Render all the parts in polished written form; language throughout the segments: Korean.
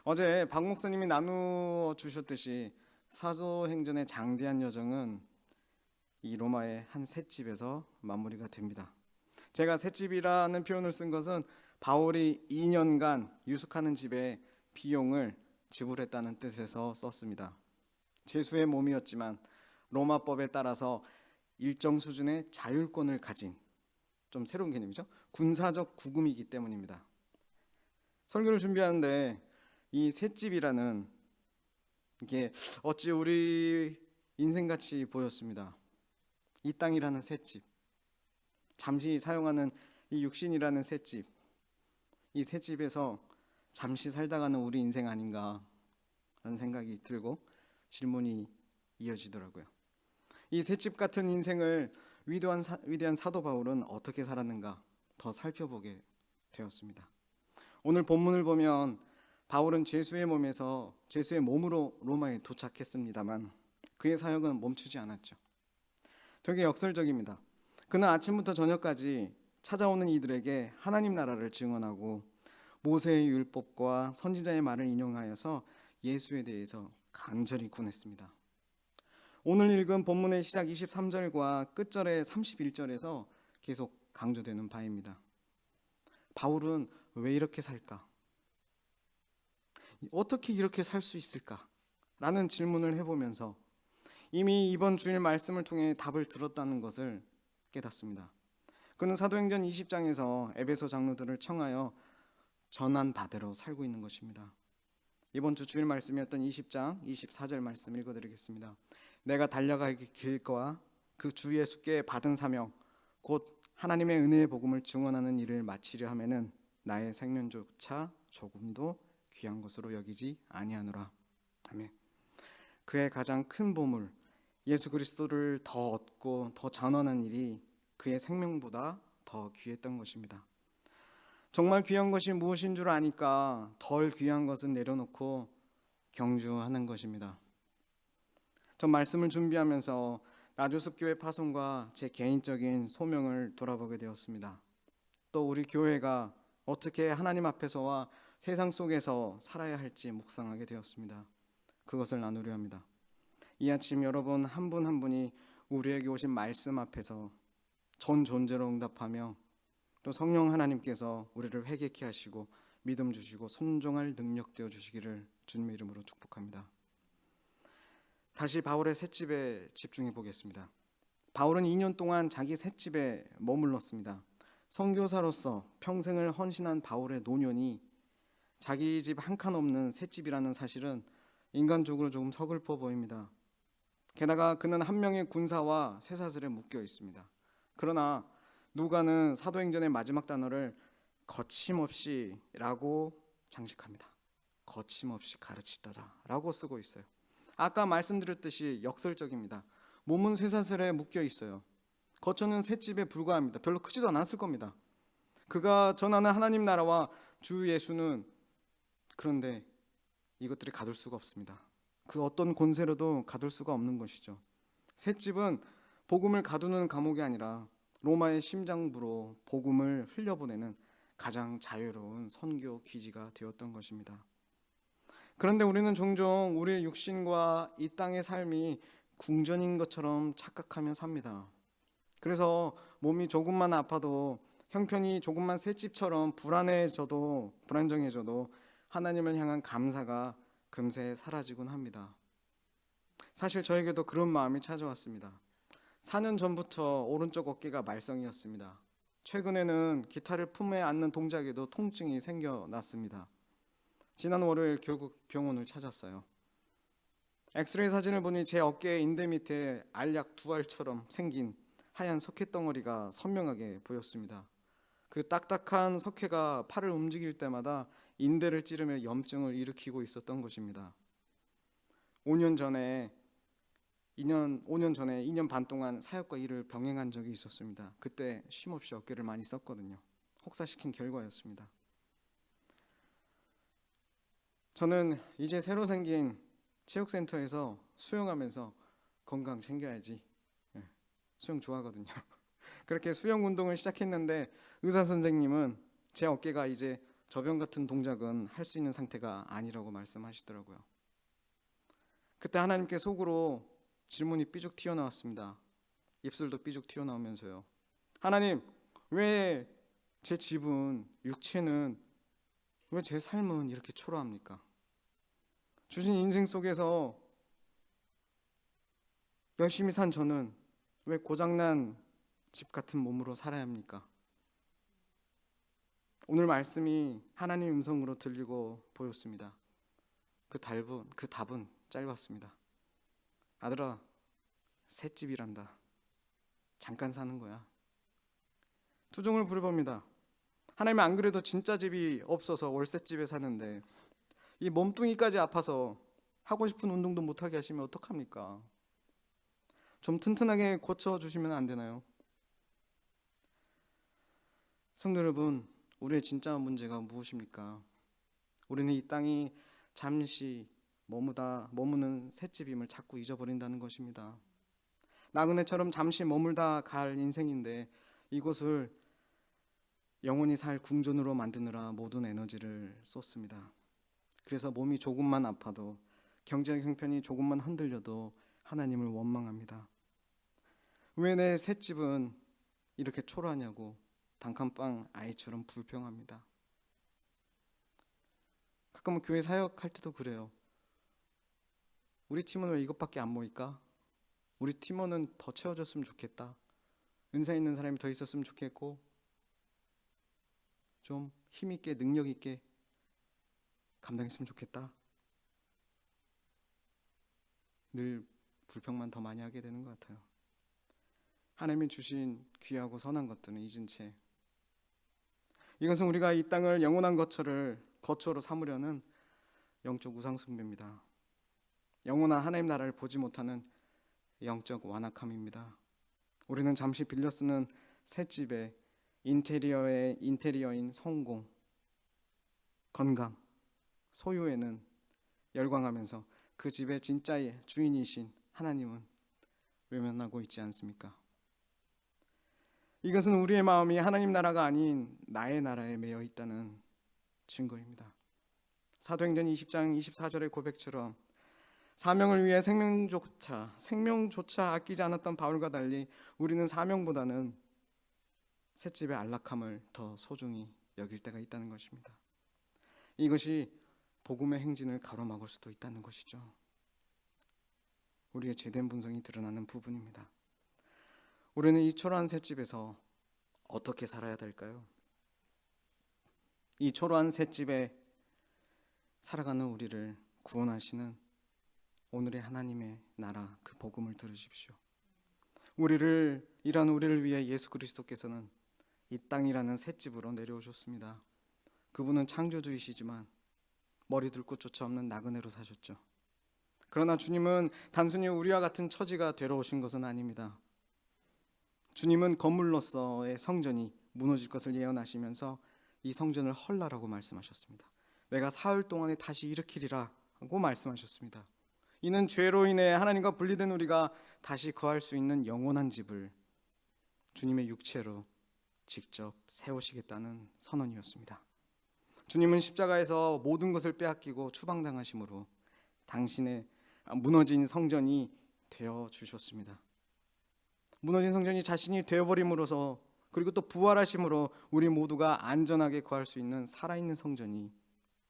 어제 박 목사님이 나누어 주셨듯이 사도행전의 장대한 여정은 이 로마의 한 셋집에서 마무리가 됩니다. 제가 셋집이라는 표현을 쓴 것은 바울이 2년간 유숙하는 집에 비용을 지불했다는 뜻에서 썼습니다. 죄수의 몸이었지만 로마법에 따라서 일정 수준의 자율권을 가진, 좀 새로운 개념이죠, 군사적 구금이기 때문입니다. 설교를 준비하는데 이 셋집이라는 이게 어찌 우리 인생같이 보였습니다. 이 땅이라는 셋집, 잠시 사용하는 이 육신이라는 셋집, 이 셋집에서 잠시 살다 가는 우리 인생 아닌가 라는 생각이 들고 질문이 이어지더라고요. 이 셋집 같은 인생을 위대한 사도 바울은 어떻게 살았는가 더 살펴보게 되었습니다. 오늘 본문을 보면 바울은 죄수의 몸으로 로마에 도착했습니다만 그의 사역은 멈추지 않았죠. 되게 역설적입니다. 그는 아침부터 저녁까지 찾아오는 이들에게 하나님 나라를 증언하고 모세의 율법과 선지자의 말을 인용하여서 예수에 대해서 간절히 군했습니다. 오늘 읽은 본문의 시작 23절과 끝절의 31절에서 계속 강조되는 바입니다. 바울은 왜 이렇게 살까? 어떻게 이렇게 살 수 있을까? 라는 질문을 해보면서 이미 이번 주일 말씀을 통해 답을 들었다는 것을 깨닫습니다. 그는 사도행전 20장에서 에베소 장로들을 청하여 전한 바대로 살고 있는 것입니다. 이번 주 주일 말씀이었던 20장 24절 말씀 읽어드리겠습니다. 내가 달려갈 길과 그 주 예수께 받은 사명 곧 하나님의 은혜의 복음을 증언하는 일을 마치려 하면은 나의 생명조차 조금도 귀한 것으로 여기지 아니하노라. 아멘. 그의 가장 큰 보물 예수 그리스도를 더 얻고 더 전환한 일이 그의 생명보다 더 귀했던 것입니다. 정말 귀한 것이 무엇인 줄 아니까 덜 귀한 것은 내려놓고 경주하는 것입니다. 전 말씀을 준비하면서 나주습교회 파송과 제 개인적인 소명을 돌아보게 되었습니다. 또 우리 교회가 어떻게 하나님 앞에서와 세상 속에서 살아야 할지 묵상하게 되었습니다. 그것을 나누려 합니다. 이 아침 여러분 한 분 한 분이 우리에게 오신 말씀 앞에서 전 존재로 응답하며 또 성령 하나님께서 우리를 회개케 하시고 믿음 주시고 순종할 능력 되어 주시기를 주님의 이름으로 축복합니다. 다시 바울의 셋집에 집중해 보겠습니다. 바울은 2년 동안 자기 셋집에 머물렀습니다. 선교사로서 평생을 헌신한 바울의 노년이 자기 집 한 칸 없는 셋집이라는 사실은 인간적으로 조금 서글퍼 보입니다. 게다가 그는 한 명의 군사와 쇠사슬에 묶여 있습니다. 그러나 누가는 사도행전의 마지막 단어를 거침없이 라고 장식합니다. 거침없이 가르치더라 라고 쓰고 있어요. 아까 말씀드렸듯이 역설적입니다. 몸은 쇠사슬에 묶여 있어요. 거처는 셋집에 불과합니다. 별로 크지도 않았을 겁니다. 그가 전하는 하나님 나라와 주 예수는 그런데 이것들이 가둘 수가 없습니다. 그 어떤 권세로도 가둘 수가 없는 것이죠. 셋집은 복음을 가두는 감옥이 아니라 로마의 심장부로 복음을 흘려보내는 가장 자유로운 선교 기지가 되었던 것입니다. 그런데 우리는 종종 우리의 육신과 이 땅의 삶이 궁전인 것처럼 착각하며 삽니다. 그래서 몸이 조금만 아파도 형편이 조금만 셋집처럼 불안정해져도 하나님을 향한 감사가 금세 사라지곤 합니다. 사실 저에게도 그런 마음이 찾아왔습니다. 4년 전부터 오른쪽 어깨가 말썽이었습니다. 최근에는 기타를 품에 안는 동작에도 통증이 생겨났습니다. 지난 월요일 결국 병원을 찾았어요. 엑스레이 사진을 보니 제 어깨의 인대 밑에 알약 두 알처럼 생긴 하얀 석회 덩어리가 선명하게 보였습니다. 그 딱딱한 석회가 팔을 움직일 때마다 인대를 찌르며 염증을 일으키고 있었던 것입니다. 5년 전에 2년 반 동안 사역과 일을 병행한 적이 있었습니다. 그때 쉼없이 어깨를 많이 썼거든요. 혹사시킨 결과였습니다. 저는 이제 새로 생긴 체육센터에서 수영하면서 건강 챙겨야지. 수영 좋아하거든요. 그렇게 수영 운동을 시작했는데 의사 선생님은 제 어깨가 이제 저병 같은 동작은 할 수 있는 상태가 아니라고 말씀하시더라고요. 그때 하나님께 속으로 질문이 삐죽 튀어나왔습니다. 입술도 삐죽 튀어나오면서요. 하나님, 왜 제 집은, 육체는, 왜 제 삶은 이렇게 초라합니까? 주신 인생 속에서 열심히 산 저는 왜 고장난 집 같은 몸으로 살아야 합니까? 오늘 말씀이 하나님 음성으로 들리고 보였습니다. 그 답은 짧았습니다. 아들아, 새 집이란다. 잠깐 사는 거야. 투정을 부려봅니다. 하나님, 안 그래도 진짜 집이 없어서 월세집에 사는데 이 몸뚱이까지 아파서 하고 싶은 운동도 못하게 하시면 어떡합니까? 좀 튼튼하게 고쳐주시면 안 되나요? 성도 여러분, 우리의 진짜 문제가 무엇입니까? 우리는 이 땅이 잠시 머무는 셋집임을 자꾸 잊어버린다는 것입니다. 나그네처럼 잠시 머물다 갈 인생인데 이곳을 영원히 살 궁전으로 만드느라 모든 에너지를 쏟습니다. 그래서 몸이 조금만 아파도, 경제 형편이 조금만 흔들려도 하나님을 원망합니다. 왜 내 셋집은 이렇게 초라하냐고 단칸방 아이처럼 불평합니다. 가끔은 교회 사역할 때도 그래요. 우리 팀은 왜 이것밖에 안 모일까? 우리 팀원은 더 채워줬으면 좋겠다. 은사 있는 사람이 더 있었으면 좋겠고, 좀 힘있게 능력있게 감당했으면 좋겠다. 늘 불평만 더 많이 하게 되는 것 같아요. 하나님이 주신 귀하고 선한 것들은 잊은 채, 이것은 우리가 이 땅을 영원한 거처로 삼으려는 영적 우상숭배입니다. 영원한 하나님 나라를 보지 못하는 영적 완악함입니다. 우리는 잠시 빌려 쓰는 새 집에 인테리어인 성공, 건강, 소유에는 열광하면서 그 집의 진짜의 주인이신 하나님은 외면하고 있지 않습니까? 이것은 우리의 마음이 하나님 나라가 아닌 나의 나라에 매여 있다는 증거입니다. 사도행전 20장 24절의 고백처럼 사명을 위해 생명조차 아끼지 않았던 바울과 달리 우리는 사명보다는 셋집의 안락함을 더 소중히 여길 때가 있다는 것입니다. 이것이 복음의 행진을 가로막을 수도 있다는 것이죠. 우리의 죄된 본성이 드러나는 부분입니다. 우리는 이 초라한 셋집에서 어떻게 살아야 될까요? 이 초라한 셋집에 살아가는 우리를 구원하시는 오늘의 하나님의 나라, 그 복음을 들으십시오. 이런 우리를 위해 예수 그리스도께서는 이 땅이라는 셋집으로 내려오셨습니다. 그분은 창조주이시지만 머리 둘 곳조차 없는 나그네로 사셨죠. 그러나 주님은 단순히 우리와 같은 처지가 되러 오신 것은 아닙니다. 주님은 건물로서의 성전이 무너질 것을 예언하시면서 이 성전을 헐라라고 말씀하셨습니다. 내가 사흘 동안에 다시 일으키리라 하고 말씀하셨습니다. 이는 죄로 인해 하나님과 분리된 우리가 다시 거할 수 있는 영원한 집을 주님의 육체로 직접 세우시겠다는 선언이었습니다. 주님은 십자가에서 모든 것을 빼앗기고 추방당하심으로 당신의 무너진 성전이 되어 주셨습니다. 무너진 성전이 자신이 되어버림으로써, 그리고 또 부활하심으로 우리 모두가 안전하게 거할 수 있는 살아있는 성전이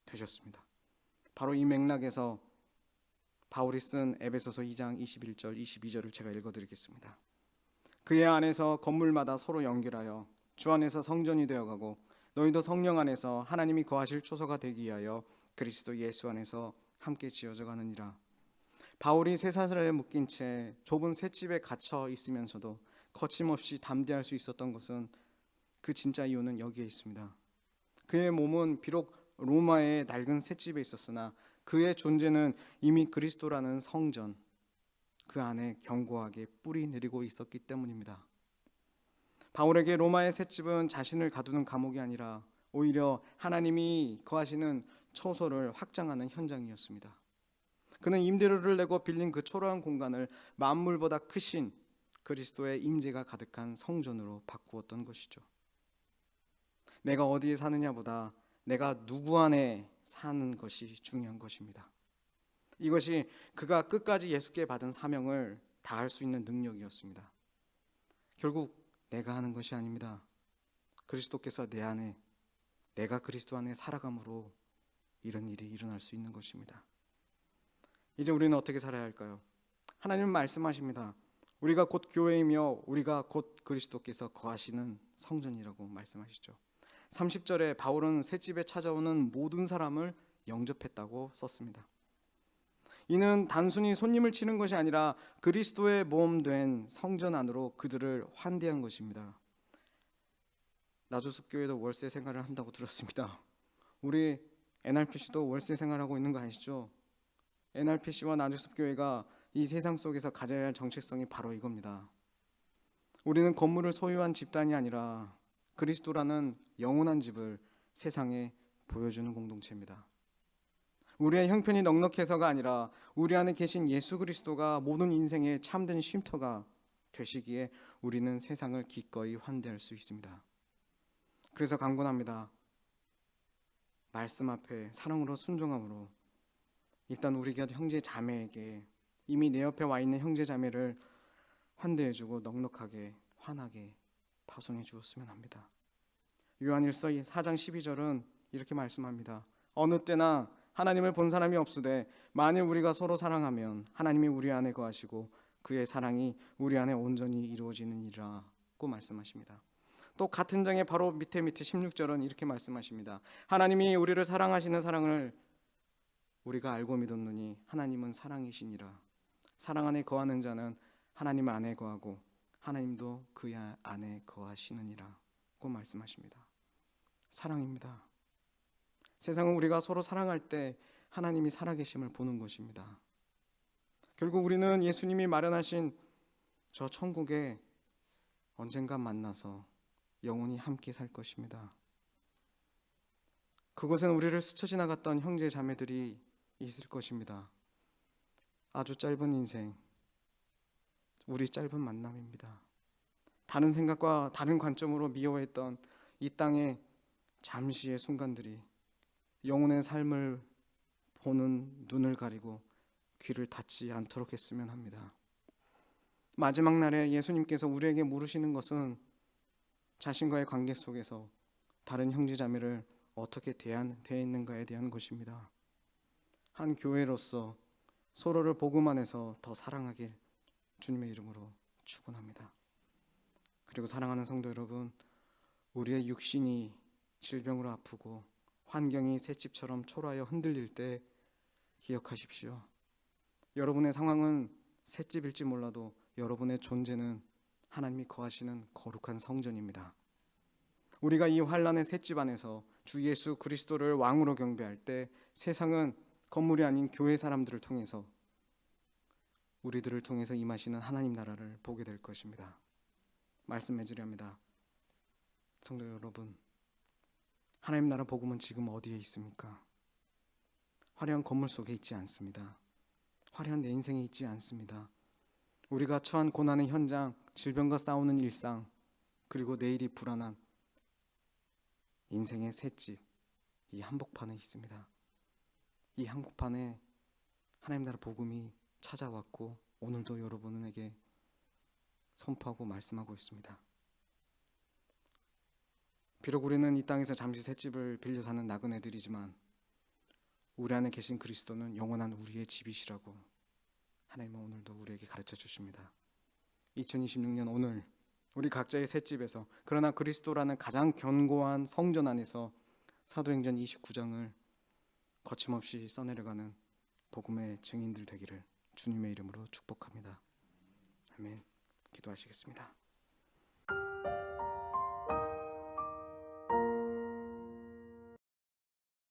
되셨습니다. 바로 이 맥락에서 바울이 쓴 에베소서 2장 21절 22절을 제가 읽어드리겠습니다. 그의 안에서 건물마다 서로 연결하여 주 안에서 성전이 되어가고 너희도 성령 안에서 하나님이 거하실 초소가 되기 위하여 그리스도 예수 안에서 함께 지어져 가느니라. 바울이 쇠사슬에 묶인 채 좁은 셋집에 갇혀 있으면서도 거침없이 담대할 수 있었던 것은, 그 진짜 이유는 여기에 있습니다. 그의 몸은 비록 로마의 낡은 셋집에 있었으나 그의 존재는 이미 그리스도라는 성전, 그 안에 견고하게 뿌리 내리고 있었기 때문입니다. 바울에게 로마의 셋집은 자신을 가두는 감옥이 아니라 오히려 하나님이 거하시는 초소를 확장하는 현장이었습니다. 그는 임대료를 내고 빌린 그 초라한 공간을 만물보다 크신 그리스도의 임재가 가득한 성전으로 바꾸었던 것이죠. 내가 어디에 사느냐보다 내가 누구 안에 사는 것이 중요한 것입니다. 이것이 그가 끝까지 예수께 받은 사명을 다할 수 있는 능력이었습니다. 결국 내가 하는 것이 아닙니다. 그리스도께서 내 안에, 내가 그리스도 안에 살아감으로 이런 일이 일어날 수 있는 것입니다. 이제 우리는 어떻게 살아야 할까요? 하나님은 말씀하십니다. 우리가 곧 교회이며 우리가 곧 그리스도께서 거하시는 성전이라고 말씀하시죠. 30절에 바울은 셋집에 찾아오는 모든 사람을 영접했다고 썼습니다. 이는 단순히 손님을 치는 것이 아니라 그리스도의 몸 된 성전 안으로 그들을 환대한 것입니다. 나주숲교회도 월세 생활을 한다고 들었습니다. 우리 NRPC도 월세 생활하고 있는 거 아시죠? NRPC와 나주숲교회가 이 세상 속에서 가져야 할 정체성이 바로 이겁니다. 우리는 건물을 소유한 집단이 아니라 그리스도라는 영원한 집을 세상에 보여주는 공동체입니다. 우리의 형편이 넉넉해서가 아니라 우리 안에 계신 예수 그리스도가 모든 인생의 참된 쉼터가 되시기에 우리는 세상을 기꺼이 환대할 수 있습니다. 그래서 강권합니다. 말씀 앞에 사랑으로 순종함으로 일단 우리 곁 형제 자매에게 이미 내 옆에 와 있는 형제 자매를 환대해주고 넉넉하게 환하게 파송해 주었으면 합니다. 요한일서 4장 12절은 이렇게 말씀합니다. 어느 때나 하나님을 본 사람이 없으되 만일 우리가 서로 사랑하면 하나님이 우리 안에 거하시고 그의 사랑이 우리 안에 온전히 이루어지느니라고 말씀하십니다. 또 같은 장의 바로 밑에 16절은 이렇게 말씀하십니다. 하나님이 우리를 사랑하시는 사랑을 우리가 알고 믿었느니 하나님은 사랑이시니라. 사랑 안에 거하는 자는 하나님 안에 거하고 하나님도 그 안에 거하시느니라고 말씀하십니다. 사랑입니다. 세상은 우리가 서로 사랑할 때 하나님이 살아계심을 보는 것입니다. 결국 우리는 예수님이 마련하신 저 천국에 언젠가 만나서 영원히 함께 살 것입니다. 그곳엔 우리를 스쳐 지나갔던 형제 자매들이 있을 것입니다. 아주 짧은 인생, 우리 짧은 만남입니다. 다른 생각과 다른 관점으로 미워했던 이 땅의 잠시의 순간들이 영혼의 삶을 보는 눈을 가리고 귀를 닫지 않도록 했으면 합니다. 마지막 날에 예수님께서 우리에게 물으시는 것은 자신과의 관계 속에서 다른 형제자매를 어떻게 대했는가에 대한 것입니다. 한 교회로서 서로를 복음 안에서 더 사랑하길 주님의 이름으로 축원합니다. 그리고 사랑하는 성도 여러분, 우리의 육신이 질병으로 아프고 환경이 셋집처럼 초라하여 흔들릴 때 기억하십시오. 여러분의 상황은 셋집일지 몰라도 여러분의 존재는 하나님이 거하시는 거룩한 성전입니다. 우리가 이 환난의 셋집 안에서 주 예수 그리스도를 왕으로 경배할 때 세상은 건물이 아닌 교회 사람들을 통해서 우리들을 통해서 임하시는 하나님 나라를 보게 될 것입니다. 말씀해 주려 합니다. 성도 여러분, 하나님 나라 복음은 지금 어디에 있습니까? 화려한 건물 속에 있지 않습니다. 화려한 내 인생에 있지 않습니다. 우리가 처한 고난의 현장, 질병과 싸우는 일상, 그리고 내일이 불안한 인생의 셋집, 이 한복판에 있습니다. 이 한복판에 하나님 나라 복음이 찾아왔고 오늘도 여러분에게 선포하고 말씀하고 있습니다. 비록 우리는 이 땅에서 잠시 셋집을 빌려 사는 나그네들이지만 우리 안에 계신 그리스도는 영원한 우리의 집이시라고 하나님은 오늘도 우리에게 가르쳐 주십니다. 2026년 오늘 우리 각자의 셋집에서 그러나 그리스도라는 가장 견고한 성전 안에서 사도행전 29장을 거침없이 써내려가는 복음의 증인들 되기를 주님의 이름으로 축복합니다. 아멘. 기도하시겠습니다.